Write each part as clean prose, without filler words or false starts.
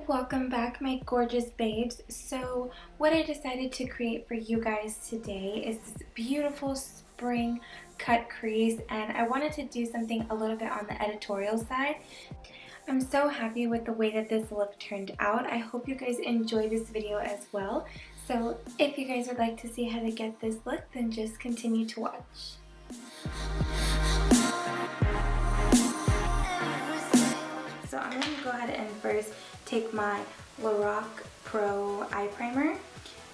Welcome back, my gorgeous babes. So what I decided to create for you guys today is this beautiful spring cut crease, and I wanted to do something a little bit on the editorial side. I'm so happy with the way that this look turned out. I hope you guys enjoy this video as well. So if you guys would like to see how to get this look, then just continue to watch. So I'm going to go ahead and first take my Lorac Pro eye primer,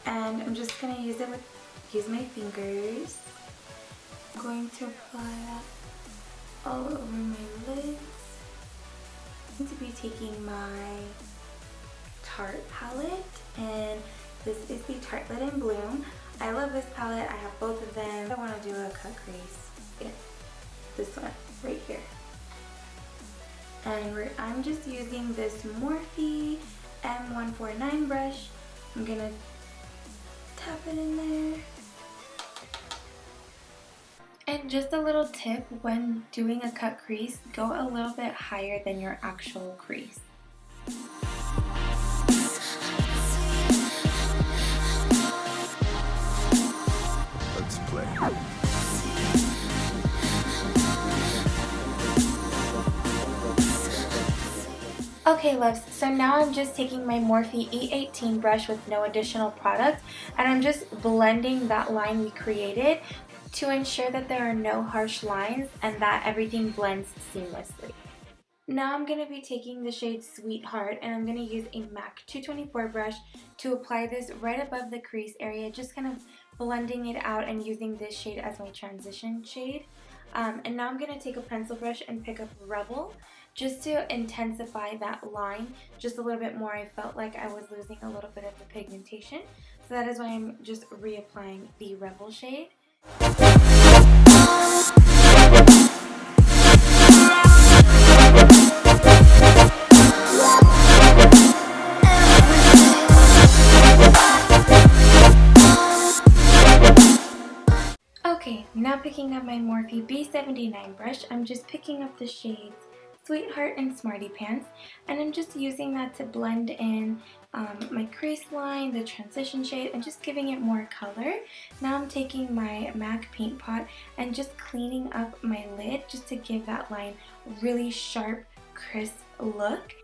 and I'm just going to use my fingers. I'm going to apply that all over my lids. I'm going to be taking my Tarte palette, and this is the Tartelette in Bloom. I love this palette. I have both of them. I want to do a cut crease. Yeah, this one right here. And I'm just using this Morphe M149 brush. I'm gonna tap it in there. And just a little tip, when doing a cut crease, go a little bit higher than your actual crease. Let's play. Okay loves, so now I'm just taking my Morphe E18 brush with no additional product, and I'm just blending that line we created to ensure that there are no harsh lines and that everything blends seamlessly. Now I'm going to be taking the shade Sweetheart, and I'm going to use a MAC 224 brush to apply this right above the crease area, just kind of blending it out and using this shade as my transition shade. And now I'm going to take a pencil brush and pick up Rebel just to intensify that line just a little bit more. I felt like I was losing a little bit of the pigmentation, so that is why I'm just reapplying the Rebel shade. Okay, now picking up my Morphe B79 brush, I'm just picking up the shades Sweetheart and Smarty Pants, and I'm just using that to blend in my crease line, the transition shade, and just giving it more color. Now I'm taking my MAC paint pot and just cleaning up my lid just to give that line really sharp, crisp look.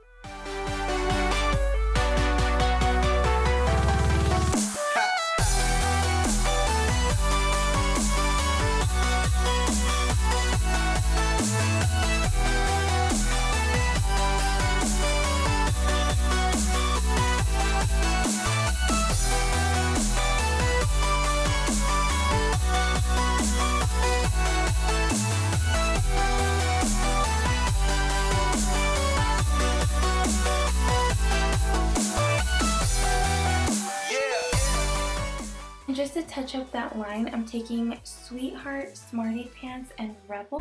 Just to touch up that line, I'm taking Sweetheart, Smarty Pants, and Rebel.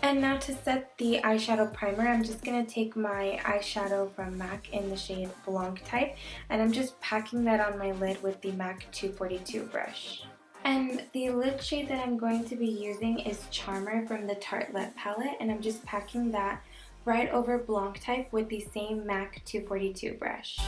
And now to set the eyeshadow primer, I'm just going to take my eyeshadow from MAC in the shade Blanc Type, and I'm just packing that on my lid with the MAC 242 brush. And the lid shade that I'm going to be using is Charmer from the Tartelette palette, and I'm just packing that right over Blanc Type with the same MAC 242 brush.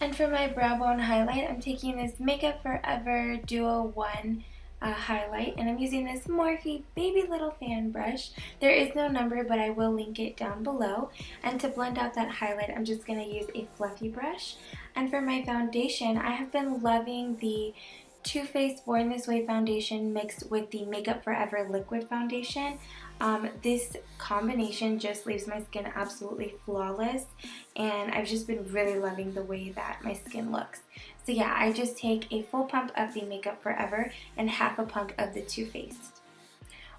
And for my brow bone highlight, I'm taking this Makeup Forever Duo 1 highlight, and I'm using this Morphe Baby Little Fan brush. There is no number, but I will link it down below. And to blend out that highlight, I'm just going to use a fluffy brush. And for my foundation, I have been loving the Too Faced Born This Way foundation mixed with the Makeup Forever liquid foundation. This combination just leaves my skin absolutely flawless, and I've just been really loving the way that my skin looks. So yeah, I just take a full pump of the Makeup Forever and half a pump of the Too Faced.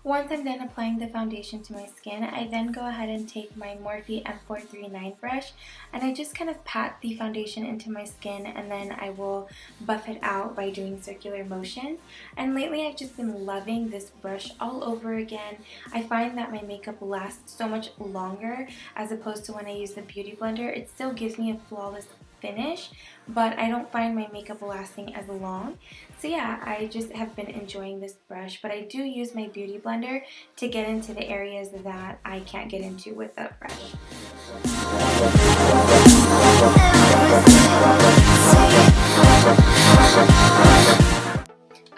Once I'm done applying the foundation to my skin, I then go ahead and take my Morphe M439 brush and I just kind of pat the foundation into my skin, and then I will buff it out by doing circular motions. And lately I've just been loving this brush all over again. I find that my makeup lasts so much longer as opposed to when I use the Beauty Blender. It still gives me a flawless finish, but I don't find my makeup lasting as long. So yeah, I just have been enjoying this brush, but I do use my Beauty Blender to get into the areas that I can't get into with that brush.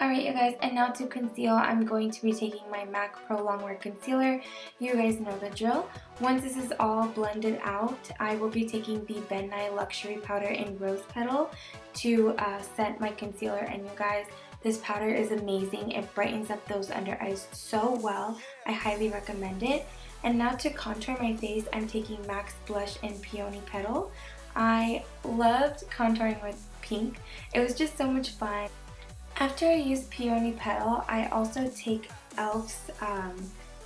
Alright you guys, and now to conceal, I'm going to be taking my MAC Pro Longwear Concealer. You guys know the drill. Once this is all blended out, I will be taking the Ben Nye Luxury Powder in Rose Petal to set my concealer. And you guys, this powder is amazing. It brightens up those under eyes so well. I highly recommend it. And now to contour my face, I'm taking MAC's Blush in Peony Petal. I loved contouring with pink. It was just so much fun. After I use Peony Petal, I also take e.l.f.'s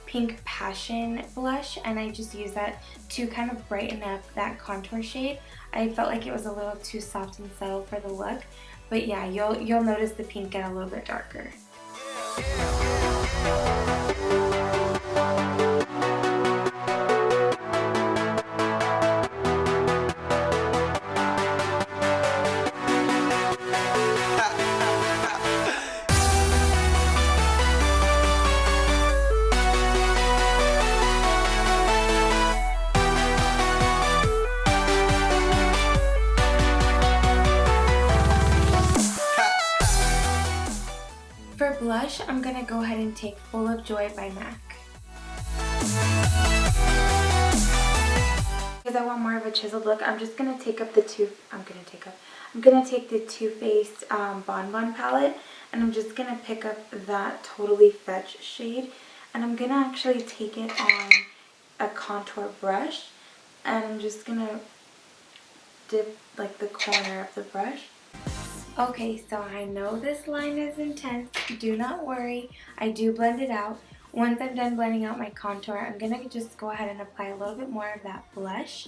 Pink Passion blush, and I just use that to kind of brighten up that contour shade. I felt like it was a little too soft and subtle for the look, but yeah, you'll notice the pink get a little bit darker. For blush, I'm going to go ahead and take Full of Joy by MAC. Because I want more of a chiseled look, I'm just going to take up the I'm going to take the Too Faced Bon Bon palette, and I'm just going to pick up that Totally Fetch shade, and I'm going to actually take it on a contour brush, and I'm just going to dip like the corner of the brush. Okay, so I know this line is intense. Do not worry. I do blend it out. Once I'm done blending out my contour, I'm going to just go ahead and apply a little bit more of that blush.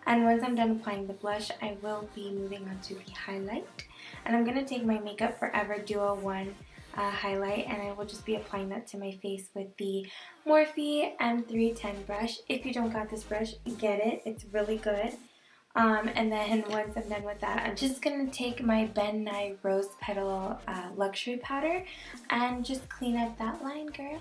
And once I'm done applying the blush, I will be moving on to the highlight. And I'm going to take my Makeup Forever Duo 1 highlight, and I will just be applying that to my face with the Morphe M310 brush. If you don't got this brush, get it. It's really good. And then once I'm done with that, I'm just going to take my Ben Nye Rose Petal Luxury Powder and just clean up that line, girl.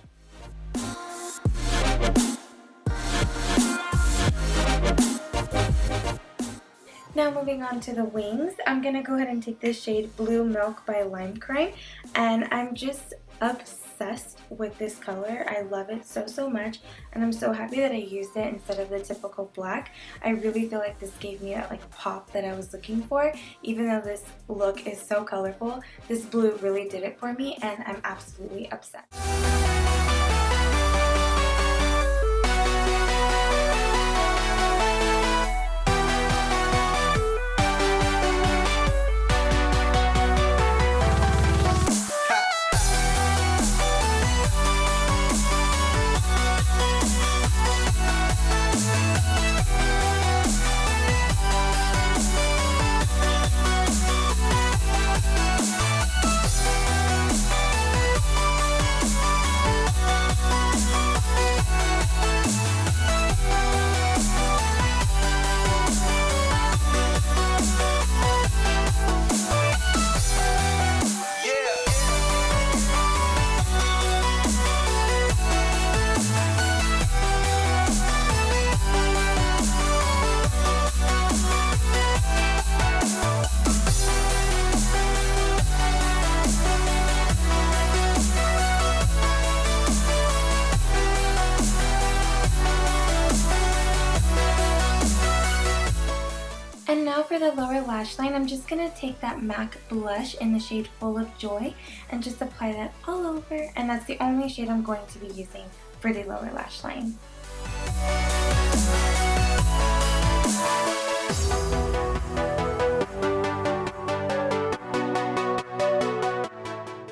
Now moving on to the wings, I'm going to go ahead and take this shade Blue Milk by Lime Crime, and I'm just obsessed with this color. I love it so much, and I'm so happy that I used it instead of the typical black. I really feel like this gave me that like pop that I was looking for. Even though this look is so colorful, this blue really did it for me, and I'm absolutely obsessed. And now for the lower lash line, I'm just going to take that MAC blush in the shade Full of Joy and just apply that all over. And that's the only shade I'm going to be using for the lower lash line.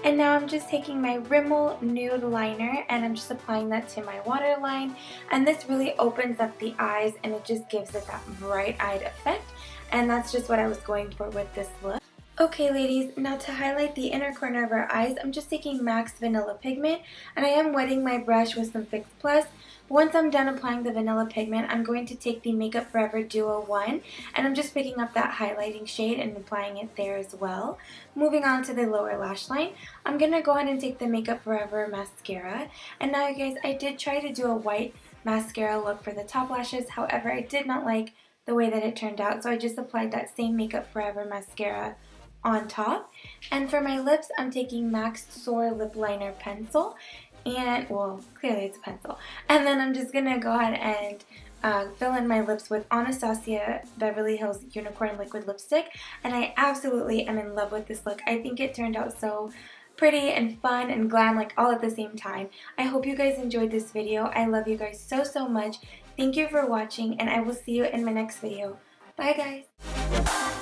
And And now I'm just taking my Rimmel Nude Liner and I'm just applying that to my waterline. And this really opens up the eyes and it just gives it that bright-eyed effect. And that's just what I was going for with this look. Okay ladies, now to highlight the inner corner of our eyes, I'm just taking MAC's Vanilla Pigment and I am wetting my brush with some Fix Plus. Once I'm done applying the vanilla pigment, I'm going to take the Makeup Forever Duo 1 and I'm just picking up that highlighting shade and applying it there as well. Moving on to the lower lash line, I'm going to go ahead and take the Makeup Forever Mascara. And now you guys, I did try to do a white mascara look for the top lashes, however I did not like the way that it turned out, so I just applied that same Makeup Forever mascara on top. And for my lips, I'm taking MAC's Soar Lip Liner Pencil, and, well, clearly it's a pencil. And then I'm just going to go ahead and fill in my lips with Anastasia Beverly Hills Unicorn Liquid Lipstick, and I absolutely am in love with this look. I think it turned out so pretty and fun and glam, like all at the same time. I hope you guys enjoyed this video. I love you guys so much. Thank you for watching, and I will see you in my next video. Bye guys!